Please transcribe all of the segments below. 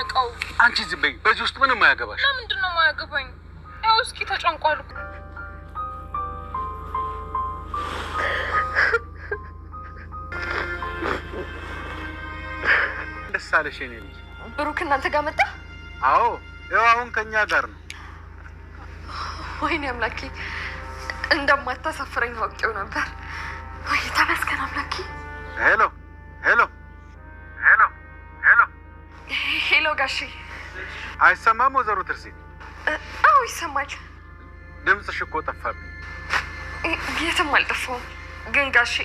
ማያውቀው? አንቺ ዝም በይ። በዚህ ውስጥ ምንም አያገባሽ። ለምንድን ነው የማያገባኝ? ያው እስኪ ተጨንቋል እኮ። ደስ አለሽ የኔ ልጅ? ብሩክ እናንተ ጋር መጣ? አዎ ያው አሁን ከኛ ጋር ነው። ወይኔ አምላኬ፣ እንደማታሳፍረኝ አውቄው ነበር። ወይ ተመስገን አምላኬ። ሄሎ ሄሎ ሄሎ ሄሎ ሄሎ ጋሼ። አይሰማም ወይዘሮ ትርሲት? አዎ ይሰማል። ድምፅሽ እኮ ጠፋብኝ። የትም አልጠፋውም። ግን ጋሼ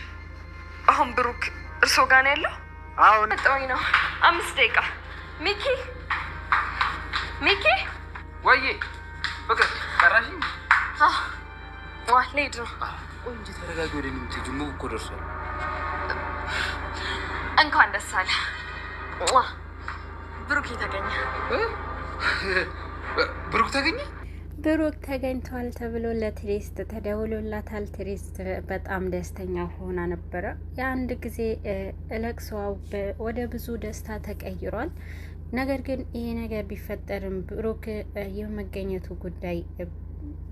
አሁን ብሩክ እርስዎ ጋር ነው ያለው? አዎ መጣሁኝ ነው። 5 ደቂቃ። ሚኪ ሚኪ። ወይዬ ፍቅር ቀራሽኝ? ልሄድ ነው። እንጂ ተረጋጊ። ወደ ምን ትሄጂ? ምግብ እኮ ደርሷል። እንኳን ደስ አለ። ብሩክ ተገኘ። ብሩክ ተገኘ? ብሩክ ተገኝቷል ተብሎ ለትሪስት ተደውሎላታል። ትሪስት በጣም ደስተኛ ሆና ነበረ። የአንድ ጊዜ ለቅሶዋ ወደ ብዙ ደስታ ተቀይሯል። ነገር ግን ይሄ ነገር ቢፈጠርም ብሩክ የመገኘቱ ጉዳይ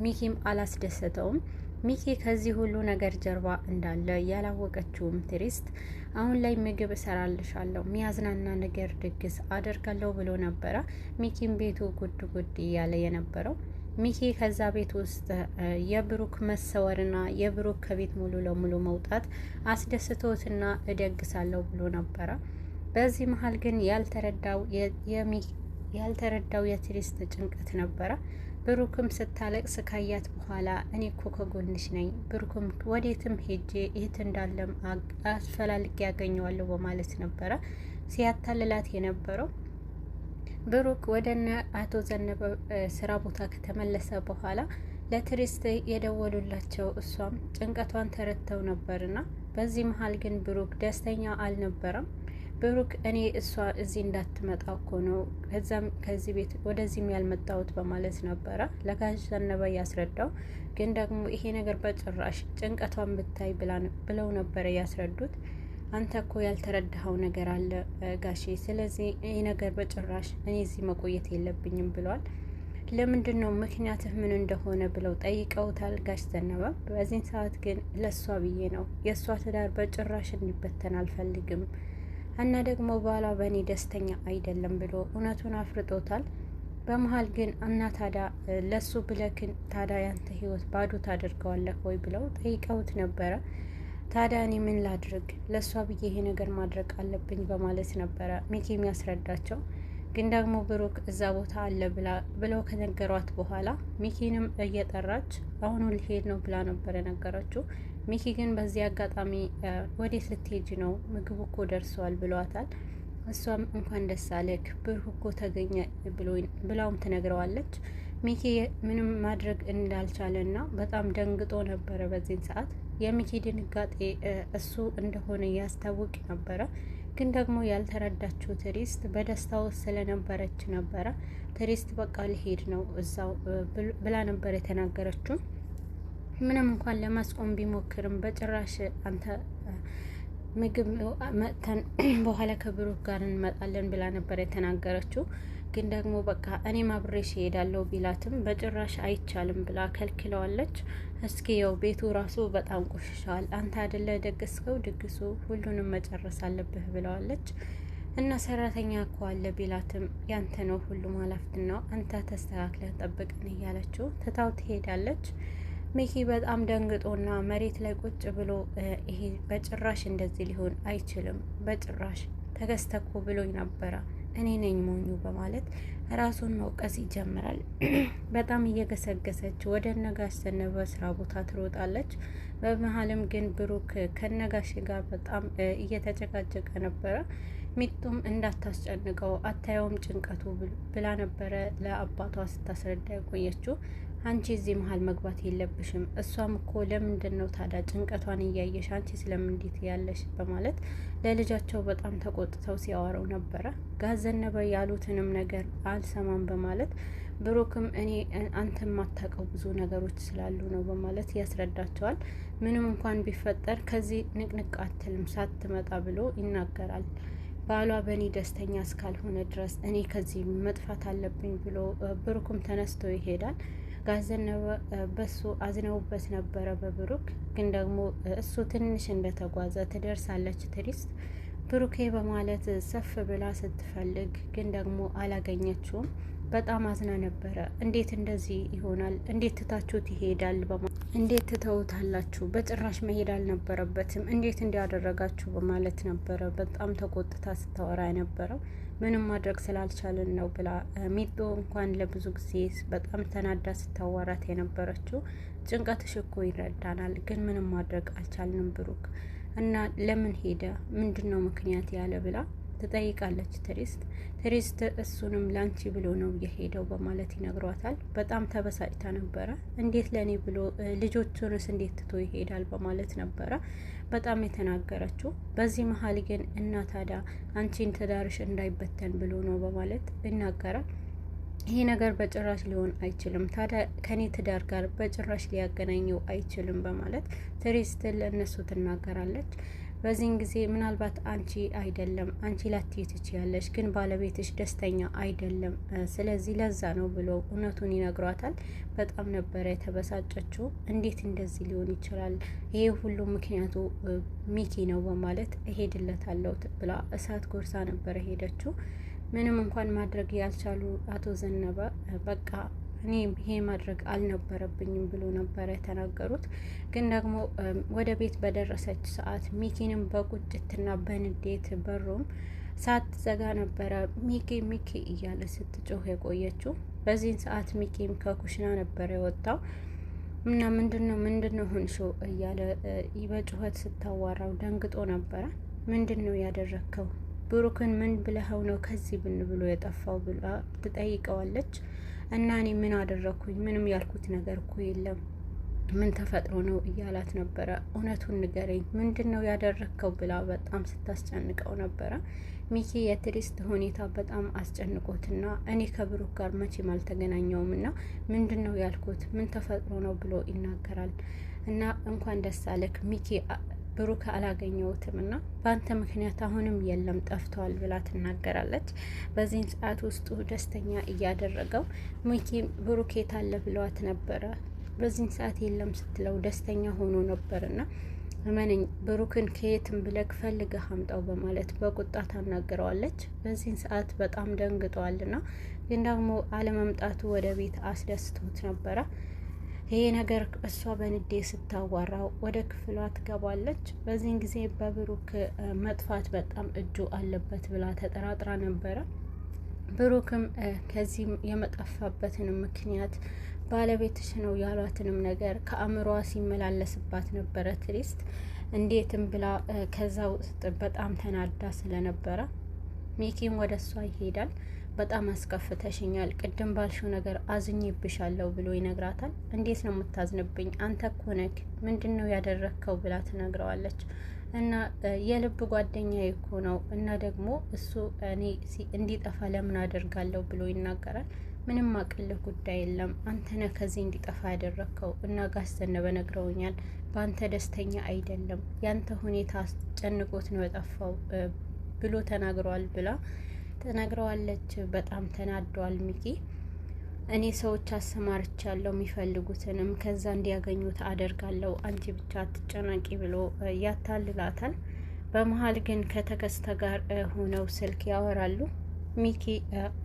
ሚኪም አላስደሰተውም። ሚኪ ከዚህ ሁሉ ነገር ጀርባ እንዳለ ያላወቀችውም ትሪስት አሁን ላይ ምግብ እሰራልሻለሁ፣ ሚያዝናና ነገር ድግስ አደርጋለሁ ብሎ ነበረ። ሚኪም ቤቱ ጉድ ጉድ እያለ የነበረው ሚኪ ከዛ ቤት ውስጥ የብሩክ መሰወርና የብሩክ ከቤት ሙሉ ለሙሉ መውጣት አስደስቶትና እደግሳለሁ ብሎ ነበረ። በዚህ መሀል ግን ያልተረዳው የትሪስት ጭንቀት ነበረ። ብሩክም ስታለቅስ ካያት በኋላ እኔ እኮ ከጎንሽ ነኝ፣ ብሩክም ወዴትም ሄጄ የት እንዳለም አስፈላልጌ ያገኘዋለሁ በማለት ነበረ ሲያታልላት የነበረው። ብሩክ ወደነ አቶ ዘነበ ስራ ቦታ ከተመለሰ በኋላ ለትሪስት የደወሉላቸው እሷም ጭንቀቷን ተረድተው ነበርና በዚህ መሀል ግን ብሩክ ደስተኛ አልነበረም። ብሩክ እኔ እሷ እዚህ እንዳትመጣ እኮ ነው ከዚህ ቤት ወደዚህም ያልመጣሁት በማለት ነበረ ለጋሽ ዘነበ ያስረዳው። ግን ደግሞ ይሄ ነገር በጭራሽ ጭንቀቷን ብታይ ብለው ነበረ ያስረዱት። አንተ እኮ ያልተረዳኸው ነገር አለ ጋሼ፣ ስለዚህ ይሄ ነገር በጭራሽ እኔ እዚህ መቆየት የለብኝም ብሏል። ለምንድን ነው ምክንያትህ ምን እንደሆነ ብለው ጠይቀውታል ጋሽ ዘነበ። በዚህን ሰዓት ግን ለእሷ ብዬ ነው፣ የእሷ ትዳር በጭራሽ እንዲበተን አልፈልግም እና ደግሞ ባሏ በእኔ ደስተኛ አይደለም ብሎ እውነቱን አፍርጦታል። በመሀል ግን እና ታዲያ ለሱ ብለክን ታዲያ ያንተ ህይወት ባዶ ታደርገዋለህ ወይ ብለው ጠይቀውት ነበረ። ታዲያ እኔ ምን ላድርግ፣ ለእሷ ብዬ ይሄ ነገር ማድረግ አለብኝ በማለት ነበረ ሚኪ የሚያስረዳቸው። ግን ደግሞ ብሩክ እዛ ቦታ አለ ብለው ከነገሯት በኋላ ሚኪንም እየጠራች አሁኑ ልሄድ ነው ብላ ነበረ ነገረችው። ሚኪ ግን በዚህ አጋጣሚ ወዴት ልትሄጂ ነው? ምግቡ እኮ ደርሰዋል ብሏታል። እሷም እንኳን ደስ አለክ ብሩክ እኮ ተገኘ ብላውም ትነግረዋለች። ሚኪ ምንም ማድረግ እንዳልቻለና በጣም ደንግጦ ነበረ። በዚህን ሰዓት የሚኪ ድንጋጤ እሱ እንደሆነ ያስታውቅ ነበረ። ግን ደግሞ ያልተረዳችው ትሪስት በደስታው ስለነበረች ነበረ። ትሪስት በቃ ልሄድ ነው እዛው ብላ ነበር የተናገረችው። ምንም እንኳን ለማስቆም ቢሞክርም በጭራሽ አንተ ምግብ መጥተን በኋላ ከብሩክ ጋር እንመጣለን ብላ ነበር የተናገረችው። ግን ደግሞ በቃ እኔም አብሬሽ እሄዳለሁ ቢላትም በጭራሽ አይቻልም ብላ ከልክለዋለች። እስኪ ያው ቤቱ ራሱ በጣም ቆሽሻል፣ አንተ አይደለ ደግስከው ድግሱ ሁሉንም መጨረስ አለብህ ብለዋለች። እና ሰራተኛ እኮ አለ ቢላትም ያንተ ነው ሁሉም ኃላፊነቱ፣ አንተ ተስተካክለህ ጠብቀን እያለችው ትታው ትሄዳለች። ሚኪ በጣም ደንግጦና መሬት ላይ ቁጭ ብሎ ይሄ በጭራሽ እንደዚህ ሊሆን አይችልም፣ በጭራሽ ተገዝተኮ ብሎኝ ነበረ እኔ ነኝ ሞኙ በማለት ራሱን መውቀስ ይጀምራል። በጣም እየገሰገሰች ወደ ነጋሽ ዘነበ ስራ ቦታ ትሮጣለች። በመሀልም ግን ብሩክ ከነጋሽ ጋር በጣም እየተጨቃጨቀ ነበረ። ሚጡም እንዳታስጨንቀው አታየውም ጭንቀቱ ብላ ነበረ ለአባቷ ስታስረዳ የቆየችው። አንቺ እዚህ መሀል መግባት የለብሽም፣ እሷም እኮ ለምንድን ነው ታዲያ ጭንቀቷን እያየሽ አንቺ ስለምንዲት ያለሽ በማለት ለልጃቸው በጣም ተቆጥተው ሲያወራው ነበረ። ጋሽ ዘነበ ያሉትንም ነገር አልሰማም በማለት ብሩክም እኔ አንተ ማታውቀው ብዙ ነገሮች ስላሉ ነው በማለት ያስረዳቸዋል። ምንም እንኳን ቢፈጠር ከዚህ ንቅንቅ አትልም ሳትመጣ ብሎ ይናገራል። ባሏ በእኔ ደስተኛ እስካልሆነ ድረስ እኔ ከዚህ መጥፋት አለብኝ ብሎ ብሩክም ተነስቶ ይሄዳል። ጋዘነበ በሱ አዝነውበት ነበረ በብሩክ ግን ደግሞ እሱ ትንሽ እንደተጓዘ ትደርሳለች ትሪስት ብሩኬ በማለት ሰፍ ብላ ስትፈልግ ግን ደግሞ አላገኘችውም። በጣም አዝና ነበረ። እንዴት እንደዚህ ይሆናል? እንዴት ትታችሁት ይሄዳል? እንዴት ትተውታላችሁ? በጭራሽ መሄድ አልነበረበትም። እንዴት እንዲያደረጋችሁ በማለት ነበረ በጣም ተቆጥታ ስታወራ የነበረው። ምንም ማድረግ ስላልቻልን ነው ብላ ሚጦ እንኳን ለብዙ ጊዜ በጣም ተናዳ ስታዋራት የነበረችው። ጭንቀትሽ እኮ ይረዳናል፣ ግን ምንም ማድረግ አልቻልንም ብሩክ እና ለምን ሄደ? ምንድን ነው ምክንያት ያለ ብላ ትጠይቃለች ትሪስት እሱንም ላንቺ ብሎ ነው የሄደው በማለት ይነግሯታል። በጣም ተበሳጭታ ነበረ። እንዴት ለኔ ብሎ ልጆቹንስ እንዴት ትቶ ይሄዳል በማለት ነበረ በጣም የተናገረችው። በዚህ መሀል ግን እና ታዲያ አንቺን ትዳርሽ እንዳይበተን ብሎ ነው በማለት ይናገራል። ይሄ ነገር በጭራሽ ሊሆን አይችልም፣ ታዲያ ከኔ ትዳር ጋር በጭራሽ ሊያገናኘው አይችልም በማለት ትሪስት ለእነሱ ትናገራለች። በዚህን ጊዜ ምናልባት አንቺ ላትይ ትችያለሽ፣ ግን ባለቤትሽ ደስተኛ አይደለም፣ ስለዚህ ለዛ ነው ብሎ እውነቱን ይነግሯታል። በጣም ነበረ የተበሳጨችው። እንዴት እንደዚህ ሊሆን ይችላል? ይሄ ሁሉ ምክንያቱ ሚኪ ነው በማለት እሄድለታለሁ ብላ እሳት ጎርሳ ነበረ ሄደችው። ምንም እንኳን ማድረግ ያልቻሉ አቶ ዘነበ በቃ እኔ ይሄ ማድረግ አልነበረብኝም ብሎ ነበረ የተናገሩት። ግን ደግሞ ወደ ቤት በደረሰች ሰዓት ሚኪንም በቁጭትና በንዴት በሩም ሳትዘጋ ነበረ ሚኪ እያለ ስትጮህ የቆየችው። በዚህን ሰዓት ሚኪም ከኩሽና ነበረ የወጣው እና ምንድነው ሆንሾ እያለ በጩኸት ስታዋራው ደንግጦ ነበረ። ምንድነው ያደረግከው? ብሩክን ምን ብለኸው ነው ከዚህ ብን ብሎ የጠፋው ብላ ትጠይቀዋለች። እና እኔ ምን አደረኩኝ? ምንም ያልኩት ነገር እኮ የለም፣ ምን ተፈጥሮ ነው እያላት ነበረ። እውነቱን ንገረኝ፣ ምንድን ነው ያደረግከው ብላ በጣም ስታስጨንቀው ነበረ። ሚኪ የትሪስት ሁኔታ በጣም አስጨንቆትና እኔ ከብሩክ ጋር መቼም አልተገናኘውም እና ምንድን ነው ያልኩት፣ ምን ተፈጥሮ ነው ብሎ ይናገራል። እና እንኳን ደስ አለክ ሚኪ፣ ብሩክ አላገኘውትም እና በአንተ ምክንያት አሁንም የለም ጠፍተዋል ብላ ትናገራለች። በዚህን ሰዓት ውስጡ ደስተኛ እያደረገው ሚኪ ብሩክ የታለ ብለዋት ነበረ። በዚህን ሰዓት የለም ስትለው ደስተኛ ሆኖ ነበርና እመነኝ ብሩክን ከየትም ብለክ ፈልገህ አምጣው በማለት በቁጣ ታናግረዋለች። በዚህን ሰዓት በጣም ደንግጧልና ግን ደግሞ አለመምጣቱ ወደ ቤት አስደስቶት ነበረ። ይሄ ነገር እሷ በንዴ ስታዋራው ወደ ክፍሏ ትገባለች። በዚህን ጊዜ በብሩክ መጥፋት በጣም እጁ አለበት ብላ ተጠራጥራ ነበረ። ብሩክም ከዚህም የመጠፋበትን ምክንያት ባለቤትሽ ነው ያሏትንም ነገር ከአእምሯ ሲመላለስባት ነበረ ትሪስት። እንዴትም ብላ ከዛ ውስጥ በጣም ተናዳ ስለነበረ ሚኪም ወደ እሷ ይሄዳል። በጣም አስከፍተሽኛል፣ ቅድም ባልሽው ነገር አዝኜብሻለሁ ብሎ ይነግራታል። እንዴት ነው የምታዝንብኝ? አንተ እኮ ነህ፣ ምንድን ነው ያደረግከው ብላ ትነግረዋለች። እና የልብ ጓደኛ እኮ ነው እና ደግሞ እሱ እኔ እንዲጠፋ ለምን አደርጋለሁ ብሎ ይናገራል። ምንም አቅልህ ጉዳይ የለም፣ አንተ ነህ ከዚህ እንዲጠፋ ያደረግከው እና ጋሽ ዘነበ ነግረውኛል፣ በአንተ ደስተኛ አይደለም፣ ያንተ ሁኔታ አስጨንቆት ነው የጠፋው ብሎ ተናግረዋል ብላ ተናግረዋለች። በጣም ተናደዋል ሚኪ። እኔ ሰዎች አሰማርቻለሁ፣ የሚፈልጉትንም ከዛ እንዲያገኙት አደርጋለሁ፣ አንቺ ብቻ አትጨናቂ ብሎ ያታልላታል። በመሀል ግን ከተከስተ ጋር ሆነው ስልክ ያወራሉ። ሚኪ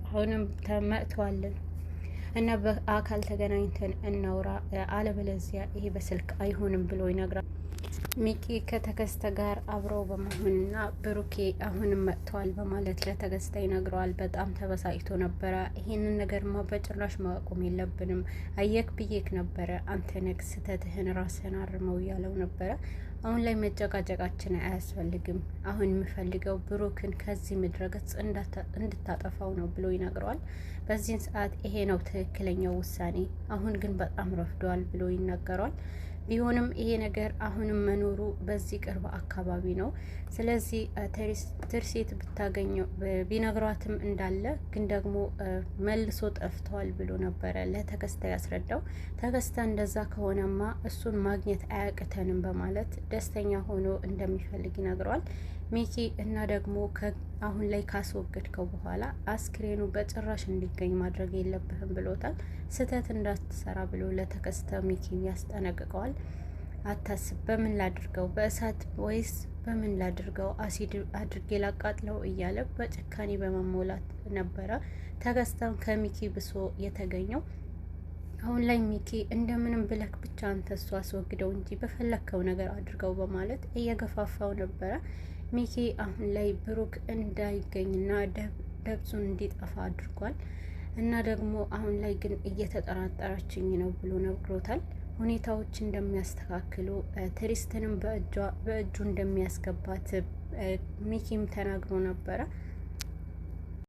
አሁንም ተመጥቷልን እና በአካል ተገናኝተን እናውራ፣ አለበለዚያ ይሄ በስልክ አይሆንም ብሎ ይነግራል። ሚኪ ከተከስተ ጋር አብረው በመሆንና ብሩኬ አሁንም መጥተዋል በማለት ለተከስተ ይነግረዋል። በጣም ተበሳጭቶ ነበረ። ይሄንን ነገርማ በጭራሽ ማቆም የለብንም፣ አየክ ብዬክ ነበረ፣ አንተ ነክ ስተትህን ራስህን አርመው እያለው ነበረ። አሁን ላይ መጨቃጨቃችን አያስፈልግም፣ አሁን የምፈልገው ብሩክን ከዚህ ምድረገጽ እንድታጠፋው ነው ብሎ ይነግረዋል። በዚህን ሰዓት ይሄ ነው ትክክለኛው ውሳኔ፣ አሁን ግን በጣም ረፍዷል ብሎ ይናገረዋል። ቢሆንም ይሄ ነገር አሁንም መኖሩ በዚህ ቅርብ አካባቢ ነው። ስለዚህ ትርሲት ብታገኘው ቢነግሯትም እንዳለ ግን ደግሞ መልሶ ጠፍተዋል ብሎ ነበረ ለተከስተ ያስረዳው። ተከስተ እንደዛ ከሆነማ እሱን ማግኘት አያቅተንም በማለት ደስተኛ ሆኖ እንደሚፈልግ ይነግረዋል። ሚኪ እና ደግሞ አሁን ላይ ካስወገድከው በኋላ አስክሬኑ በጭራሽ እንዲገኝ ማድረግ የለብህም ብሎታል። ስህተት እንዳትሰራ ብሎ ለተከስተ ሚኪ ያስጠነቅቀዋል። አታስብ፣ በምን ላድርገው፣ በእሳት ወይስ በምን ላድርገው፣ አሲድ አድርጌ ላቃጥለው እያለ በጭካኔ በመሞላት ነበረ ተከስተም ከሚኪ ብሶ የተገኘው። አሁን ላይ ሚኪ እንደምንም ብለክ ብቻ አንተ እሱ አስወግደው እንጂ በፈለከው ነገር አድርገው በማለት እየገፋፋው ነበረ። ሚኪ አሁን ላይ ብሩክ እንዳይገኝና ደብዙን እንዲጠፋ አድርጓል። እና ደግሞ አሁን ላይ ግን እየተጠራጠረችኝ ነው ብሎ ነግሮታል። ሁኔታዎች እንደሚያስተካክሉ ትሪስትንም በእጁ እንደሚያስገባት ሚኪም ተናግሮ ነበረ።